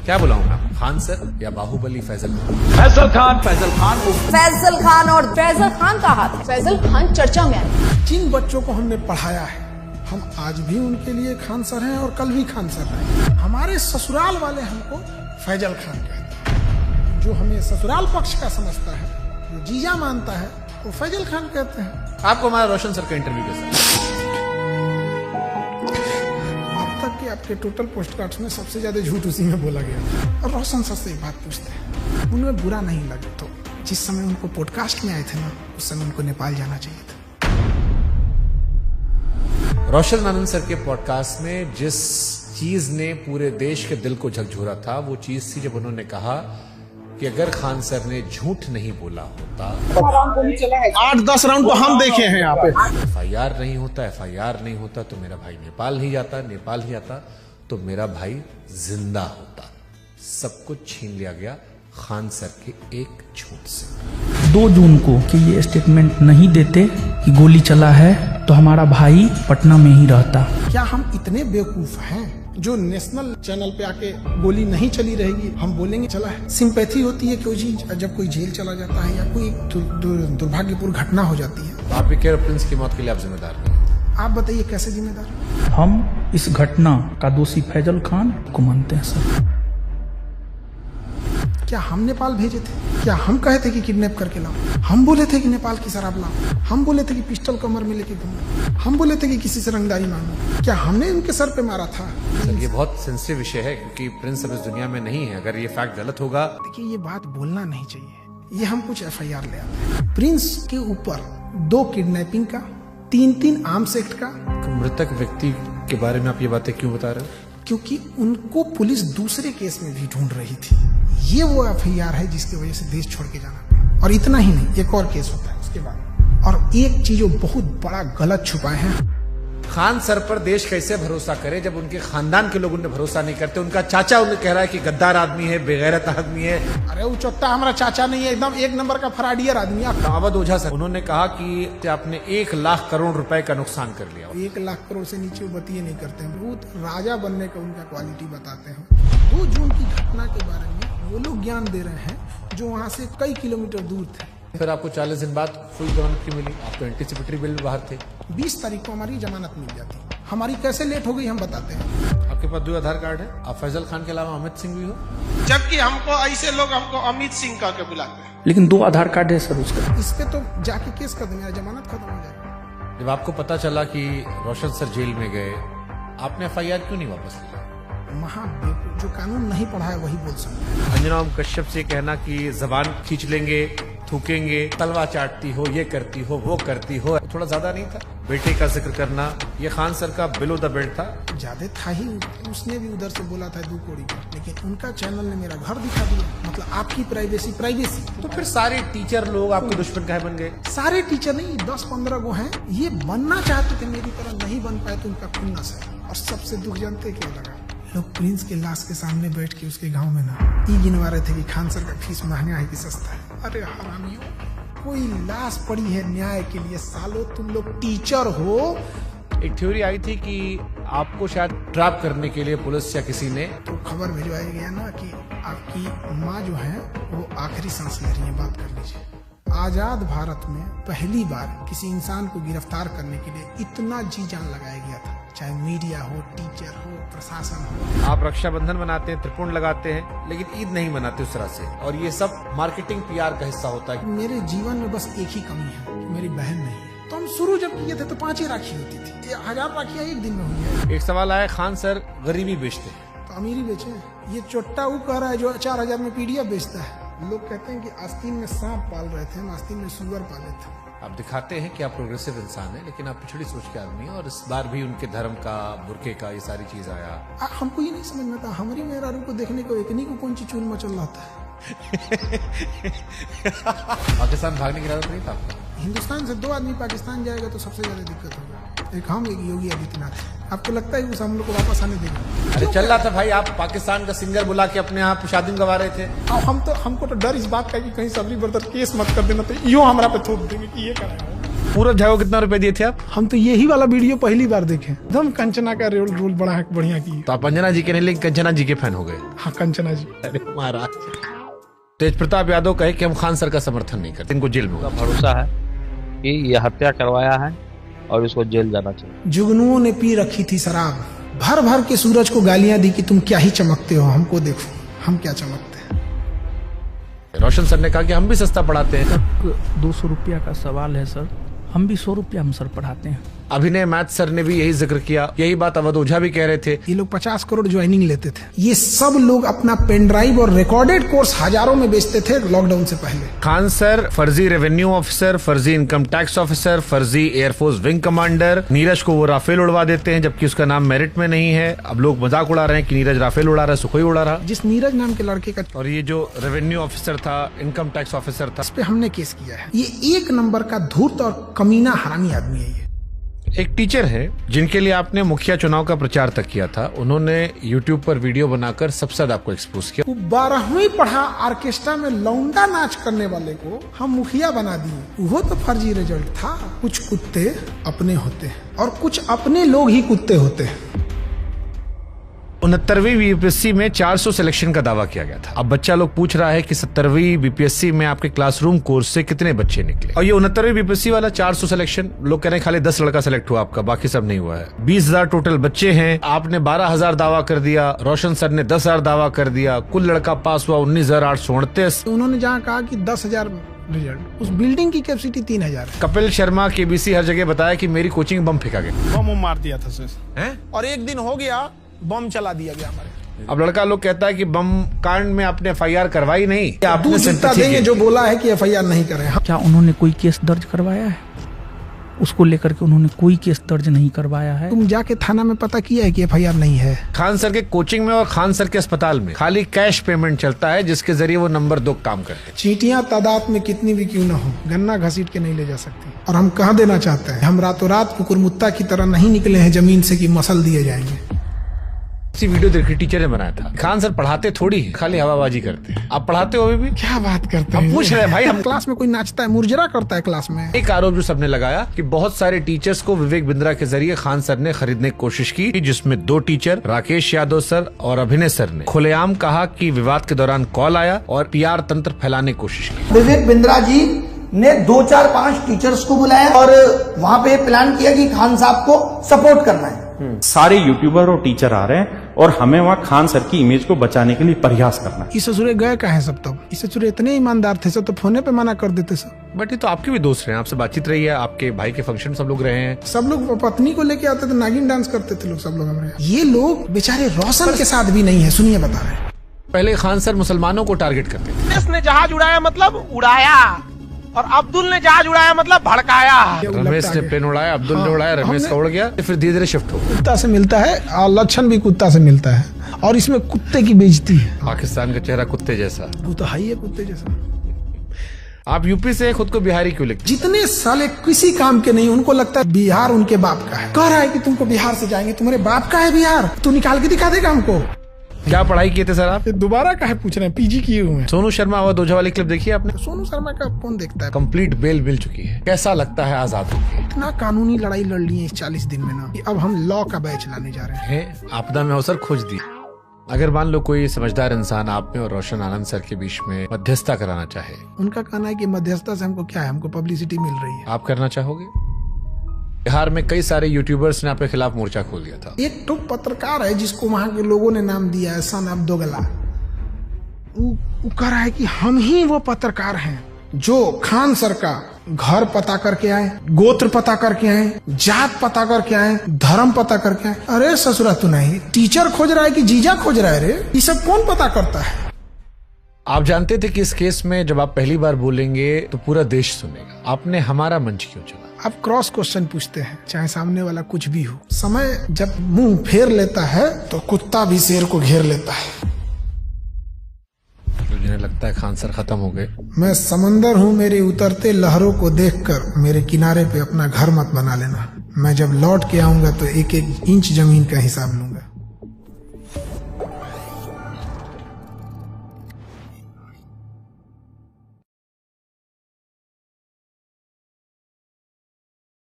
क्या बुलाऊं मैं? खान सर या बाहुबली फैजल खान? फैजल खान, फैजल खान। फैजल खान और फैजल खान का हाथ है। फैजल खान चर्चा में आए। जिन बच्चों को हमने पढ़ाया है, हम आज भी उनके लिए खान सर हैं और कल भी खान सर हैं। हमारे ससुराल वाले हमको फैजल खान कहते हैं। जो हमें ससुराल पक्ष का समझता है, जो जीजा मानता है, वो फैजल खान कहते हैं। आपको हमारा रोशन सर का इंटरव्यू कैसा? अब तक के आपके टोटल पोस्ट कार्ड्स में सबसे ज्यादा झूठ उसी में बोला गया। और रोशन सर से एक बात पूछते हैं, उन्हें बुरा नहीं लगे तो जिस समय उनको पॉडकास्ट में आए थे ना, उस समय उनको नेपाल जाना चाहिए था। रोशन आनंद सर के पॉडकास्ट में जिस चीज ने पूरे देश के दिल को झकझोरा था, वो चीज थी जब उन्होंने कहा कि अगर खान सर ने झूठ नहीं बोला होता, 8-10 राउंड तो हम देखे हैं यहाँ पे। FIR नहीं होता, FIR नहीं होता तो मेरा भाई नेपाल नहीं जाता, नेपाल ही आता तो मेरा भाई जिंदा होता। सब कुछ छीन लिया गया खान सर के एक झूठ से। 2 जून को कि ये स्टेटमेंट नहीं देते कि गोली चला है तो हमारा भाई पटना में ही रहता। क्या हम इतने बेवकूफ हैं जो नेशनल चैनल पे आके गोली नहीं चली रहेगी हम बोलेंगे चला है? सिंपैथी होती है क्यों जी जब कोई जेल चला जाता है या कोई दुर्भाग्यपूर्ण घटना हो जाती है। आप भी कह रहे प्रिंस की मौत के लिए आप जिम्मेदार नहीं? आप बताइए कैसे जिम्मेदार? हम इस घटना का दोषी फैजल खान को मानते हैं सर। क्या हम नेपाल भेजे थे? क्या हम कहे थे कि किडनैप करके लाओ? हम बोले थे कि नेपाल की शराब लाओ? हम बोले थे कि पिस्टल कमर में लेके घूमो? हम बोले थे कि किसी से रंगदारी मांगो? क्या हमने उनके सर पे मारा था? सर ये बहुत सेंसिटिव विषय है क्योंकि प्रिंस अब इस दुनिया में नहीं है। अगर ये फैक्ट गलत होगा, देखिए ये बात बोलना नहीं चाहिए। ये हम कुछ FIR ले आते हैं। प्रिंस के ऊपर 2 किडनैपिंग का, 3 आर्म्स एक्ट का। तो मृतक व्यक्ति के बारे में आप ये बातें क्यों बता रहे हो? क्योंकि उनको पुलिस दूसरे केस में भी ढूंढ रही थी। ये वो FIR है जिसकी वजह से देश छोड़ के जाना पड़ा। और इतना ही नहीं, एक और केस होता है उसके बाद। और एक चीज जो बहुत बड़ा गलत छुपाए हैं, खान सर पर देश कैसे भरोसा करे जब उनके खानदान के लोग उन्हें भरोसा नहीं करते। उनका चाचा उन्हें कह रहा है कि गद्दार आदमी है, बेगैरत आदमी है। अरे वो चोट्टा हमारा चाचा नहीं है, एकदम 1 नंबर का फराडियर आदमी है। अवध ओझा सर उन्होंने कहा कि आपने 1 लाख करोड़ रुपए का नुकसान कर लिया। 1 लाख करोड़ से नीचे वो बतिए नहीं करते हैं। बहुत राजा बनने का उनका क्वालिटी बताते हैं। 2 जून की घटना के बारे में वो लोग ज्ञान दे रहे हैं जो वहाँ से कई किलोमीटर दूर थे। फिर आपको 40 दिन बाद फुल जमानत क्यों मिली? आप तो एंटीसिपेटरी बेल बाहर थे। 20 तारीख को हमारी जमानत मिल जाती। हमारी कैसे लेट हो गई हम बताते हैं। आपके पास 2 आधार कार्ड है। आप फैजल खान के अलावा अमित सिंह भी हो। जबकि हमको ऐसे लोग हमको अमित सिंह कह के बुलाते हैं। लेकिन 2 आधार कार्ड है सर उसका। इस पे तो जाके केस कर देंगे, जमानत खत्म हो जाएगी। जब आपको पता चला कि रोशन सर जेल में गए, आपने FIR क्यों नहीं वापस लिया? महाबेवकूफ, जो कानून नहीं पढ़ा है वही बोल सकता है। अंजना ओम कश्यप से कहना कि जबान खींच लेंगे, थूकेंगे, तलवा चाटती हो, ये करती हो, वो करती हो, थोड़ा ज्यादा नहीं था? बेटे का जिक्र करना, ये खान सर का बिलो द बेल्ट था। ज्यादा था ही। उसने भी उधर से बोला था 2 कौड़ी का, लेकिन उनका चैनल ने मेरा घर दिखा दिया। मतलब आपकी प्राइवेसी। तो फिर सारे टीचर लोग आपके दुश्मन काहे बन गए? सारे टीचर नहीं, 10-15 गो हैं। ये बनना चाहते थे, मेरी तरह नहीं बन पाए तो उनका खुन्नस है। और सबसे दुख जानते क्यों लगा? लोग प्रिंस के लाश के सामने बैठ के उसके गांव में ना ये गिनवा रहे थे कि खान सर का फीस महंगा है कि सस्ता है। अरे हरामियों, कोई लाश पड़ी है न्याय के लिए। सालो तुम लोग टीचर हो। एक थ्योरी आई थी कि आपको शायद ट्रैप करने के लिए पुलिस या किसी ने तो खबर भिजवाई गया ना कि आपकी माँ जो है वो आखिरी सांस ले रही है, बात कर लीजिए। आजाद भारत में पहली बार किसी इंसान को गिरफ्तार करने के लिए इतना जी जान लगाया गया था, चाहे मीडिया हो, टीचर हो, प्रशासन हो। आप रक्षाबंधन मनाते हैं, त्रिपुंड लगाते हैं, लेकिन ईद नहीं मनाते उस तरह से। और ये सब मार्केटिंग PR का हिस्सा होता है। मेरे जीवन में बस एक ही कमी है कि मेरी बहन नहीं है। तो हम शुरू जब किए थे तो 5 ही राखी होती थी। 1000 राखियां एक दिन में हुई है। एक सवाल आया, खान सर गरीबी बेचते हैं तो अमीरी बेचे। ये चोट्टा वो कह रहा है जो 4000 में PDF बेचता है। लोग कहते हैं कि आस्तीन में सांप पाल रहे थे, हम आस्तीन में सुअर पाले थे। आप दिखाते हैं कि आप प्रोग्रेसिव इंसान हैं, लेकिन आप पिछड़ी सोच के आदमी हैं। और इस बार भी उनके धर्म का, बुरके का, ये सारी चीज आया। हमको ये नहीं समझ में आता, हमारी मेहरारू को देखने को इतनी को कौन सी चूल मचल रहा था। पाकिस्तान भागने की इरादा नहीं था आपका? हिंदुस्तान से 2 आदमी पाकिस्तान जाएगा तो सबसे ज्यादा दिक्कत होगा। एक हम, एक योगी आदित्यनाथ। आपको लगता है कि उस हम लोग को वापस आने देंगे? अरे चल रहा था भाई, आप पाकिस्तान का सिंगर बुला के अपने आप शादी गवा रहे थे। हमको तो डर इस बात का कि कहीं सबरी बर्दर केस मत कर देना, तो यो हमारा पे थोप देंगे कि ये कराया। पूरब झा को कितना रुपए दिए थे आप? हम तो यही वाला वीडियो पहली बार देखे, एकदम कंचना का रोल बड़ा बढ़िया की। तो आप अंजना जी के नहीं लेकिन कंचना जी के फैन हो गए। हाँ कंचना जी। अरे महाराज। तेज प्रताप यादव कहे कि हम खान सर का समर्थन नहीं करते, इनको जेल में होगा। भरोसा है कि ये हत्या करवाया है और इसको जेल जाना चाहिए। जुगनुओं ने पी रखी थी शराब, भर भर के सूरज को गालियां दी कि तुम क्या ही चमकते हो, हमको देखो हम क्या चमकते हैं। रोशन सर ने कहा कि हम भी सस्ता पढ़ाते हैं। 200 रुपया का सवाल है सर, हम भी 100 रुपया हम सर पढ़ाते हैं। अभिनय मैथ सर ने भी यही जिक्र किया, यही बात अवध ओझा भी कह रहे थे। ये लोग 50 करोड़ ज्वाइनिंग लेते थे। ये सब लोग अपना पेन ड्राइव और रिकॉर्डेड कोर्स हजारों में बेचते थे लॉकडाउन से पहले। खान सर फर्जी रेवेन्यू ऑफिसर, फर्जी इनकम टैक्स ऑफिसर, फर्जी एयरफोर्स विंग कमांडर। नीरज को वो राफेल उड़वा देते हैं जबकि उसका नाम मेरिट में नहीं है। अब लोग मजाक उड़ा रहे हैं कि नीरज राफेल उड़ा रहा है, सुखोई उड़ा रहा। जिस नीरज नाम के लड़के का, और ये जो रेवेन्यू ऑफिसर था, इनकम टैक्स ऑफिसर था, इस पे हमने केस किया है। ये 1 नंबर का धूर्त और कमीना हरामी आदमी है। ये एक टीचर है जिनके लिए आपने मुखिया चुनाव का प्रचार तक किया था। उन्होंने YouTube पर वीडियो बनाकर सबसे ज्यादा आपको एक्सपोज किया। वो 12वीं पढ़ा ऑर्केस्ट्रा में लौंडा नाच करने वाले को हम मुखिया बना दिए। वो तो फर्जी रिजल्ट था। कुछ कुत्ते अपने होते हैं और कुछ अपने लोग ही कुत्ते होते हैं। 69वीं बीपीएससी में 400 सिलेक्शन का दावा किया गया था। अब बच्चा लोग पूछ रहा है कि 70वीं बीपीएससी में आपके क्लासरूम कोर्स से कितने बच्चे निकले। और ये 69वीं बीपीएससी वाला 400 सिलेक्शन, लोग कह रहे हैं खाली 10 लड़का सिलेक्ट हुआ आपका, बाकी सब नहीं हुआ है। 20,000 टोटल बच्चे हैं, आपने 12,000 दावा कर दिया, रोशन सर ने 10,000 दावा कर दिया, कुल लड़का पास हुआ 19,838। उन्होंने जहाँ कहा कि 10,000 रिजल्ट, उस बिल्डिंग की कैपेसिटी 3,000 है। कपिल शर्मा केबीसी हर जगह बताया कि मेरी कोचिंग बम फेंका गया, बम मार दिया था सर, है? और एक दिन हो गया बम चला दिया गया हमारे। अब लड़का लोग कहता है कि बम कांड में आपने FIR करवाई नहीं, आपने दूध जितना देंगे जो बोला है कि FIR नहीं करे। क्या उन्होंने कोई केस दर्ज करवाया है? उसको लेकर के उन्होंने कोई केस दर्ज नहीं करवाया है। तुम जाके थाना में पता किया है कि FIR नहीं है? खान सर के कोचिंग में और खान सर के अस्पताल में खाली कैश पेमेंट चलता है, जिसके जरिए वो नंबर 2 काम करते हैं। चींटियां तादाद में कितनी भी क्यों न हो, गन्ना घसीट के नहीं ले जा सकती। और हम कह देना चाहते हैं, हम रातों रात कुकुरमुत्ता की तरह नहीं निकले हैं जमीन से कि मसल दिए जाएंगे। इसी वीडियो देखी टीचर ने बनाया था। खान सर पढ़ाते थोड़ी है, खाली हवाबाजी करते हैं। आप पढ़ाते हो भी? क्या बात करते हम हैं? पूछ रहे हैं भाई, हम क्लास में कोई नाचता है, मुरझरा करता है क्लास में। एक आरोप जो सबने लगाया कि बहुत सारे टीचर्स को विवेक बिंद्रा के जरिए खान सर ने खरीदने की कोशिश की, जिसमें 2 टीचर राकेश यादव सर और अभिनय सर ने खुलेआम कहा कि विवाद के दौरान कॉल आया और PR तंत्र फैलाने की कोशिश की। विवेक बिंद्रा जी ने 2, 4, 5 टीचर्स को बुलाया और वहाँ पे प्लान किया कि खान साहब को सपोर्ट करना है। सारे यूट्यूबर और टीचर आ रहे हैं और हमें वहाँ खान सर की इमेज को बचाने के लिए प्रयास करना है। इस ससुरे गए कहाँ हैं सब? तब इस ससुरे इतने ईमानदार थे सब, तो फोने पे मना कर देते सब। बट ये तो आपके भी दोस्त रहे हैं, आपसे बातचीत रही है, आपके भाई के फंक्शन सब लोग रहे हैं। सब लोग पत्नी को लेके आते थे, नागिन डांस करते थे लोग, सब लोग हमारे यहाँ। ये लोग बेचारे रोशन के साथ भी नहीं है। सुनिए बता रहे हैं। पहले खान सर मुसलमानों को टारगेट करते थे। रमेश ने जहाज उड़ाया मतलब उड़ाया, और अब्दुल ने जहाज उड़ाया मतलब भड़काया। रमेश ने प्लेन उड़ाया, अब्दुल ने उड़ाया, रमेश का उड़ गया, फिर धीरे धीरे शिफ्ट हो गया। कुत्ता से मिलता है और लक्षण भी कुत्ता से मिलता है, और इसमें कुत्ते की बेइज्जती है। पाकिस्तान का चेहरा कुत्ते जैसा, वो तो है ही है कुत्ते जैसा। आप यूपी से खुद को बिहारी क्यों लिखते? जितने साले किसी काम के नहीं, उनको लगता है बिहार उनके बाप का है। कह रहा है कि तुमको बिहार से जाएंगे, तुम्हारे बाप का है बिहार, तू निकाल के दिखा देगा हमको। क्या पढ़ाई किए थे सर आप? दोबारा काहे पूछ रहे हैं? PG किए हुए हैं। सोनू शर्मा अवध ओझा वाली क्लिप देखी आपने? सोनू शर्मा का कौन देखता है? कंप्लीट बेल मिल चुकी है, कैसा लगता है आजाद होके? इतना कानूनी लड़ाई लड़ ली है इस 40 दिन में ना, कि अब हम लॉ का बैच लाने जा रहे हैं। आपदा में अवसर खोज दी। अगर मान लो कोई समझदार इंसान आप में और रोशन आनंद सर के बीच में मध्यस्थता कराना चाहे, उनका कहना है कि मध्यस्थता से हमको क्या है, हमको पब्लिसिटी मिल रही है। आप करना चाहोगे? बिहार में कई सारे यूट्यूबर्स ने आपके खिलाफ मोर्चा खोल दिया था। एक तो पत्रकार है जिसको वहां के लोगों ने नाम दिया है सन ऑफ दोगला। वो कह रहा है कि हम ही वो पत्रकार हैं जो खान सर का घर पता करके आए, गोत्र पता करके आए, जात पता करके आए, धर्म पता करके आए। अरे ससुरा तू नहीं, टीचर खोज रहा है कि जीजा खोज रहा है? रे ये सब कौन पता करता है? आप जानते थे कि इस केस में जब आप पहली बार बोलेंगे तो पूरा देश सुनेगा। आपने हमारा मंच क्यों चुना? आप क्रॉस क्वेश्चन पूछते हैं, चाहे सामने वाला कुछ भी हो। समय जब मुंह फेर लेता है तो कुत्ता भी शेर को घेर लेता है। तो जिन्हें लगता है खान सर खत्म हो गए। मैं समंदर हूँ, मेरे उतरते लहरों को देखकर मेरे किनारे पे अपना घर मत बना लेना। मैं जब लौट के आऊंगा तो 1-1 इंच जमीन का हिसाब लूंगा।